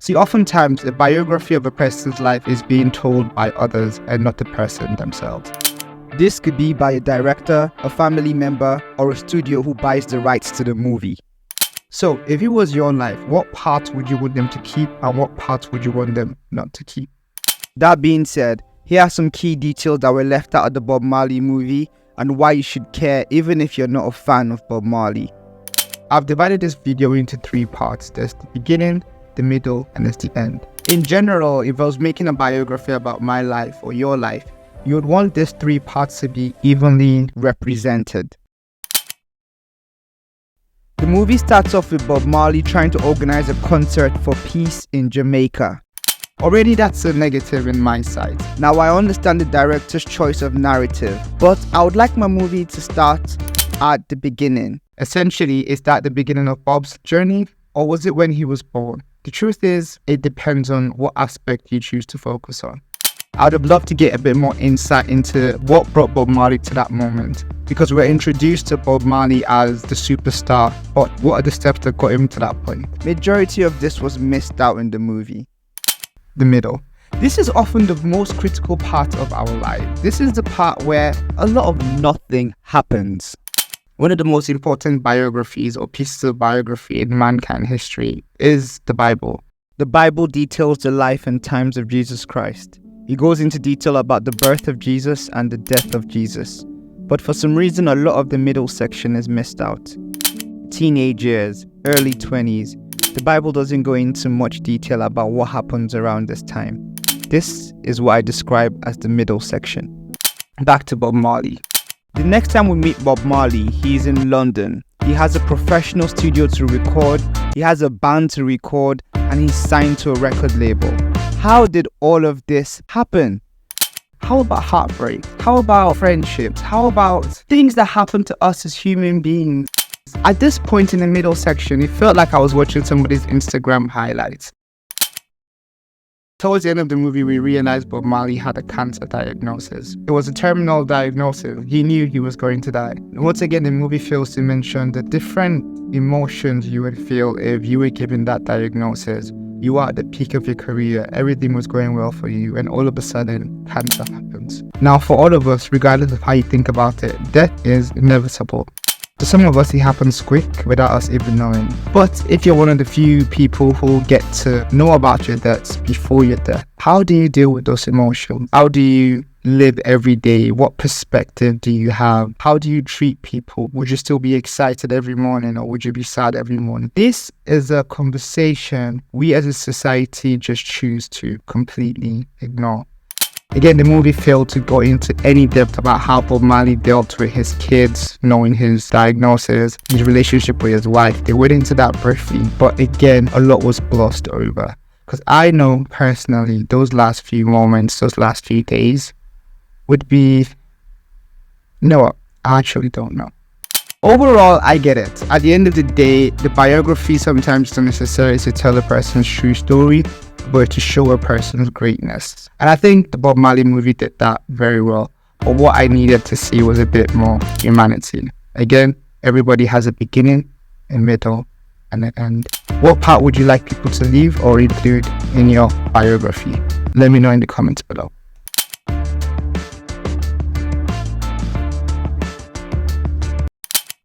See, oftentimes, a biography of a person's life is being told by others and not the person themselves. This could be by a director, a family member, or a studio who buys the rights to the movie. So, if it was your life, what part would you want them to keep and what part would you want them not to keep? That being said, here are some key details that were left out of the Bob Marley movie and why you should care even if you're not a fan of Bob Marley. I've divided this video into 3 parts. There's the beginning, the middle, and there's the end. In general, if I was making a biography about my life or your life, you would want these 3 parts to be evenly represented. The movie starts off with Bob Marley trying to organize a concert for peace in Jamaica. Already that's a negative in my sight. Now I understand the director's choice of narrative, but I would like my movie to start at the beginning. Essentially, is that the beginning of Bob's journey, or was it when he was born? The truth is, it depends on what aspect you choose to focus on. I would have loved to get a bit more insight into what brought Bob Marley to that moment, because we're introduced to Bob Marley as the superstar, but what are the steps that got him to that point? Majority of this was missed out in the movie. The middle. This is often the most critical part of our life. This is the part where a lot of nothing happens. One of the most important biographies or pieces of biography in mankind history is the Bible. The Bible details the life and times of Jesus Christ. It goes into detail about the birth of Jesus and the death of Jesus. But for some reason, a lot of the middle section is missed out. Teenage years, early 20s. The Bible doesn't go into much detail about what happens around this time. This is what I describe as the middle section. Back to Bob Marley. The next time we meet Bob Marley, he's in London. He has a professional studio to record, he has a band to record, and he's signed to a record label. How did all of this happen? How about heartbreak? How about friendships? How about things that happen to us as human beings? At this point in the middle section, it felt like I was watching somebody's Instagram highlights. Towards the end of the movie, we realized Bob Marley had a cancer diagnosis. It was a terminal diagnosis. He knew he was going to die. Once again, the movie fails to mention the different emotions you would feel if you were given that diagnosis. You are at the peak of your career, everything was going well for you, and all of a sudden, cancer happens. Now, for all of us, regardless of how you think about it, death is inevitable. To some of us, it happens quick without us even knowing. But if you're one of the few people who get to know about your death before your death, how do you deal with those emotions? How do you live every day? What perspective do you have? How do you treat people? Would you still be excited every morning or would you be sad every morning? This is a conversation we as a society just choose to completely ignore. Again, the movie failed to go into any depth about how Bob Marley dealt with his kids, knowing his diagnosis, his relationship with his wife. They went into that briefly, but again, a lot was glossed over. Because I know personally, those last few moments, those last few days would be... No, I actually don't know. Overall, I get it. At the end of the day, the biography sometimes isn't necessary to tell a person's true story, but to show a person's greatness. And I think the Bob Marley movie did that very well. But what I needed to see was a bit more humanity. Again, everybody has a beginning, a middle, and an end. What part would you like people to leave or include in your biography? Let me know in the comments below.